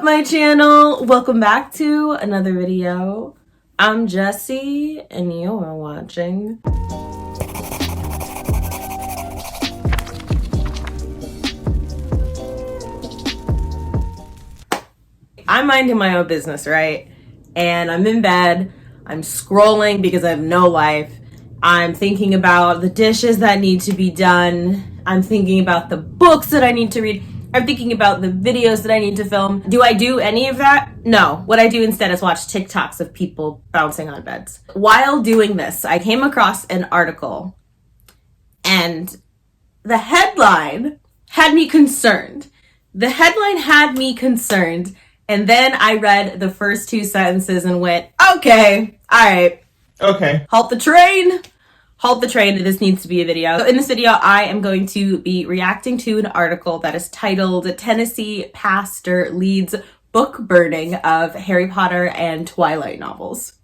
my channel? Welcome back to another video. I'm Jessie and you are watching I'm minding my own business, right? And I'm in bed, I'm scrolling because I have no life. I'm thinking about the dishes that need to be done. I'm thinking about the books that I need to read. I'm thinking about the videos that I need to film. Do I do any of that? No. What I do instead is watch TikToks of people bouncing on beds. While doing this, I came across an article and the headline had me concerned. The headline had me concerned. And then I read the first two sentences and went, okay, all right. Okay. Halt the train. Halt the train. This needs to be a video. So in this video, I am going to be reacting to an article that is titled Tennessee Pastor Leads Book Burning of Harry Potter and Twilight Novels.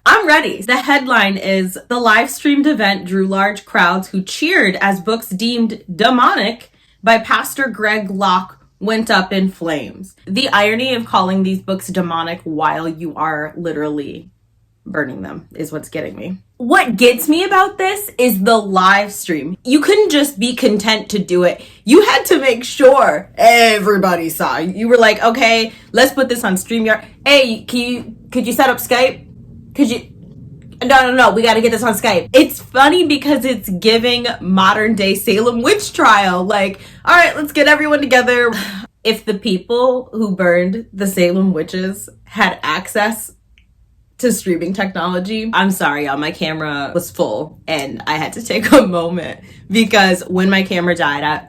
I'm ready. The headline is, the live-streamed event drew large crowds who cheered as books deemed demonic by Pastor Greg Locke went up in flames. The irony of calling these books demonic while you are literally burning them is what's getting me. What gets me about this is the live stream. You couldn't just be content to do it. You had to make sure everybody saw. You were like, okay, let's put this on StreamYard. Hey, could you set up Skype? Could you? No, we got to get this on Skype. It's funny because it's giving modern day Salem witch trial. Like, all right, let's get everyone together. If the people who burned the Salem witches had access to streaming technology, I'm sorry, y'all, my camera was full and I had to take a moment because when my camera died,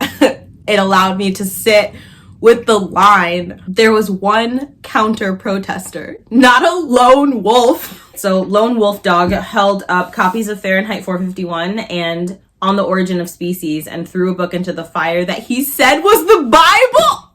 it allowed me to sit with the line. There was one counter protester, not a lone wolf. So Lone Wolf Dog held up copies of Fahrenheit 451 and On the Origin of Species and threw a book into the fire that he said was the Bible.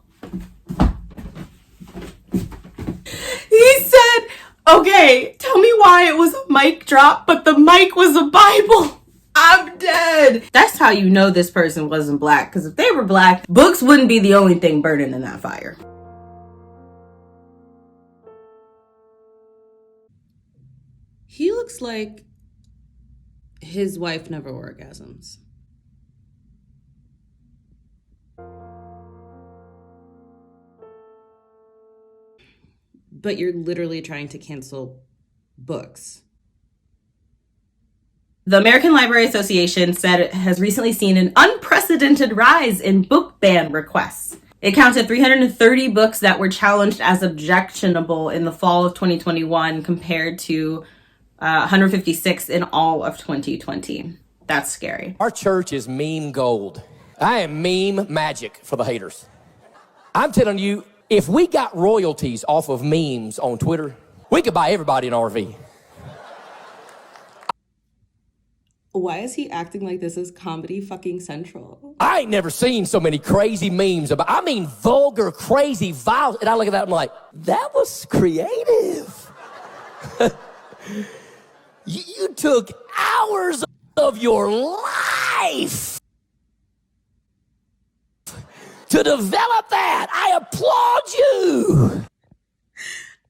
He said, okay, tell me why it was a mic drop, but the mic was a Bible. I'm dead. That's how you know this person wasn't black, because if they were black, books wouldn't be the only thing burning in that fire. He looks like his wife never orgasms. But you're literally trying to cancel books. The American Library Association said it has recently seen an unprecedented rise in book ban requests. It counted 330 books that were challenged as objectionable in the fall of 2021 compared to 156 in all of 2020. That's scary. Our church is meme gold. I am meme magic for the haters. I'm telling you, if we got royalties off of memes on Twitter, we could buy everybody an RV. Why is he acting like this is comedy fucking central? I ain't never seen so many crazy memes about, I mean, vulgar, crazy, vile. And I look at that and I'm like, that was creative. You took hours of your life to develop that. I applaud you.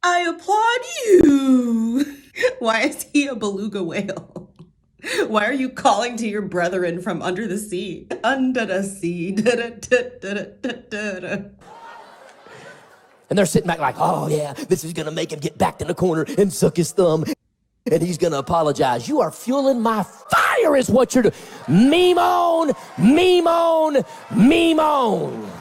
I applaud you. Why is he a beluga whale? Why are you calling to your brethren from under the sea? Under the sea. And they're sitting back like, oh yeah, this is gonna make him get backed in the corner and suck his thumb. And he's gonna apologize. You are fueling my fire is what you're doing. Meme on, meme on, meme on.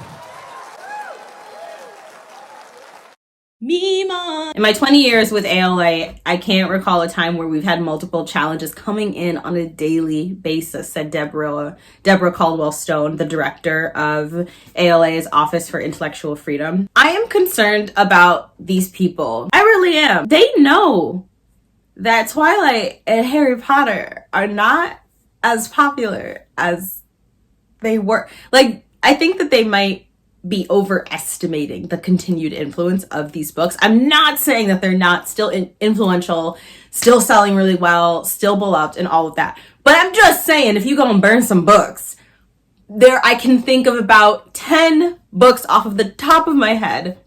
Meme on. In my 20 years with ALA, I can't recall a time where we've had multiple challenges coming in on a daily basis, said Deborah Caldwell Stone, the director of ALA's Office for Intellectual Freedom. I am concerned about these people. I really am. They know that Twilight and Harry Potter are not as popular as they were. Like, I think that they might be overestimating the continued influence of these books. I'm not saying that they're not still influential, still selling really well, still beloved and all of that. But I'm just saying, if you go and burn some books, I can think of about 10 books off of the top of my head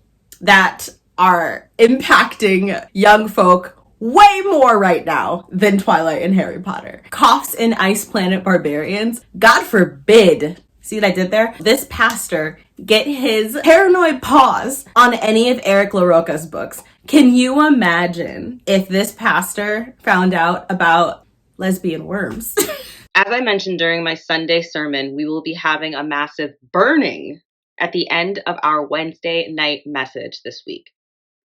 that are impacting young folk way more right now than Twilight and Harry Potter. Coughs in Ice Planet Barbarians. God forbid. See what I did there? This pastor get his paranoid paws on any of Eric LaRocca's books. Can you imagine if this pastor found out about lesbian worms? As I mentioned during my Sunday sermon, we will be having a massive burning at the end of our Wednesday night message this week.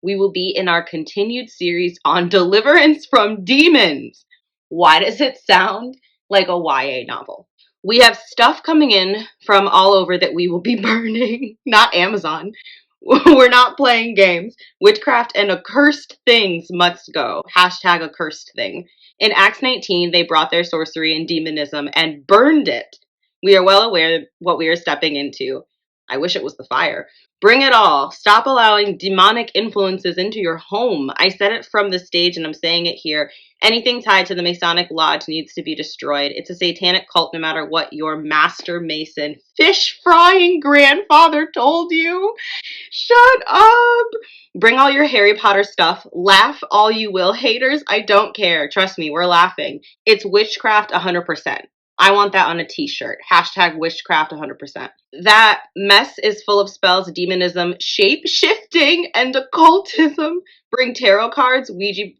We will be in our continued series on deliverance from demons. Why does it sound like a YA novel? We have stuff coming in from all over that we will be burning, not Amazon. We're not playing games. Witchcraft and accursed things must go. Hashtag accursed thing. In Acts 19, they brought their sorcery and demonism and burned it. We are well aware what we are stepping into. I wish it was the fire. Bring it all. Stop allowing demonic influences into your home. I said it from the stage and I'm saying it here. Anything tied to the Masonic Lodge needs to be destroyed. It's a satanic cult no matter what your master Mason fish frying grandfather told you. Shut up. Bring all your Harry Potter stuff. Laugh all you will, haters. I don't care. Trust me, we're laughing. It's witchcraft 100%. I want that on a t-shirt. Hashtag witchcraft 100%. That mess is full of spells, demonism, shape-shifting, and occultism. Bring tarot cards, Ouija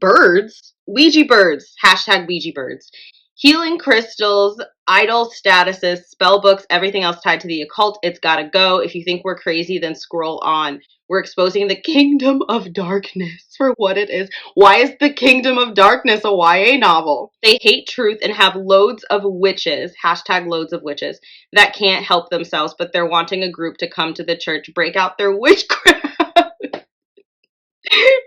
Birds. Hashtag Ouija Birds. Healing crystals, idol statuses, spell books, everything else tied to the occult. It's gotta go. If you think we're crazy, then scroll on. We're exposing the kingdom of darkness for what it is. Why is the kingdom of darkness a YA novel? They hate truth and have loads of witches, hashtag loads of witches, that can't help themselves, but they're wanting a group to come to the church, break out their witchcraft.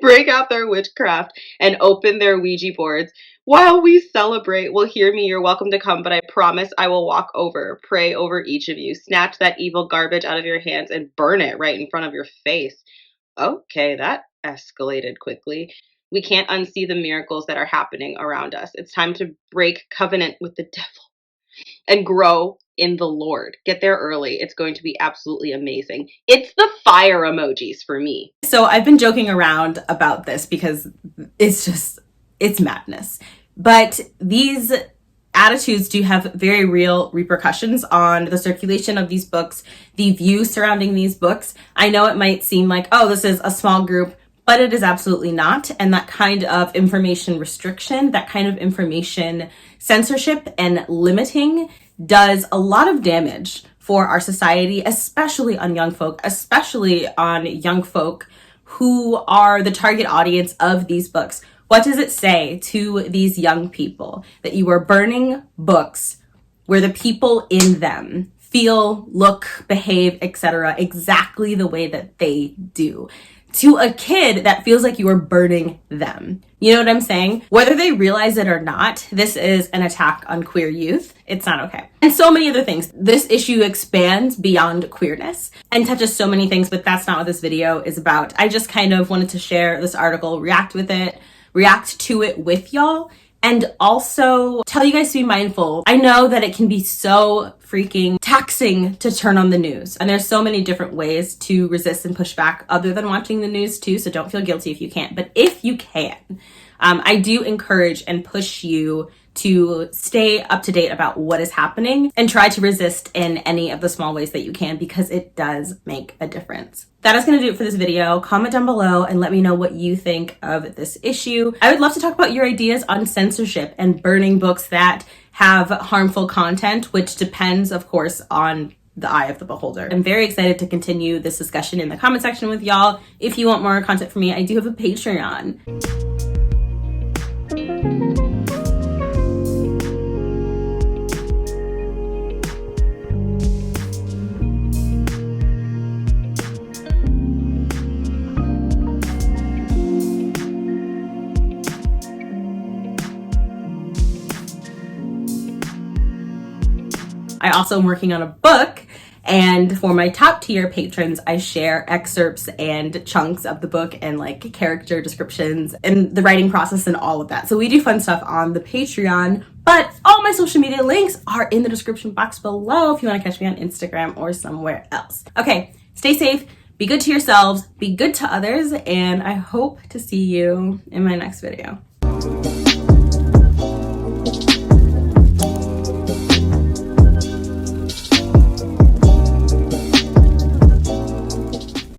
Break out their witchcraft and open their Ouija boards. While we celebrate, well, hear me, you're welcome to come, but I promise I will walk over, pray over each of you, snatch that evil garbage out of your hands and burn it right in front of your face. Okay, that escalated quickly. We can't unsee the miracles that are happening around us. It's time to break covenant with the devil and grow in the Lord. Get there early. It's going to be absolutely amazing. It's the fire emojis for me. So I've been joking around about this because it's madness. But these attitudes do have very real repercussions on the circulation of these books, the view surrounding these books. I know it might seem like, oh, this is a small group, but it is absolutely not. And that kind of information restriction, that kind of information censorship and limiting does a lot of damage for our society, especially on young folk, who are the target audience of these books. What does it say to these young people that you are burning books where the people in them feel, look, behave, etc., exactly the way that they do? To a kid that feels like you are burning them. You know what I'm saying? Whether they realize it or not, this is an attack on queer youth. It's not okay. And so many other things. This issue expands beyond queerness and touches so many things, but that's not what this video is about. I just kind of wanted to share this article, react to it with y'all, and also tell you guys to be mindful. I know that it can be so freaking taxing to turn on the news, and there's so many different ways to resist and push back other than watching the news too, so don't feel guilty if you can't. But if you can, I do encourage and push you to stay up to date about what is happening and try to resist in any of the small ways that you can, because it does make a difference. That is going to do it for this video. Comment down below and let me know what you think of this issue. I would love to talk about your ideas on censorship and burning books that have harmful content, which depends, of course, on the eye of the beholder. I'm very excited to continue this discussion in the comment section with y'all. If you want more content from me, I do have a Patreon. I also am working on a book, and for my top tier patrons, I share excerpts and chunks of the book and like character descriptions and the writing process and all of that. So we do fun stuff on the Patreon, but all my social media links are in the description box below if you want to catch me on Instagram or somewhere else. Okay, stay safe, Be good to yourselves, be good to others, and I hope to see you in my next video.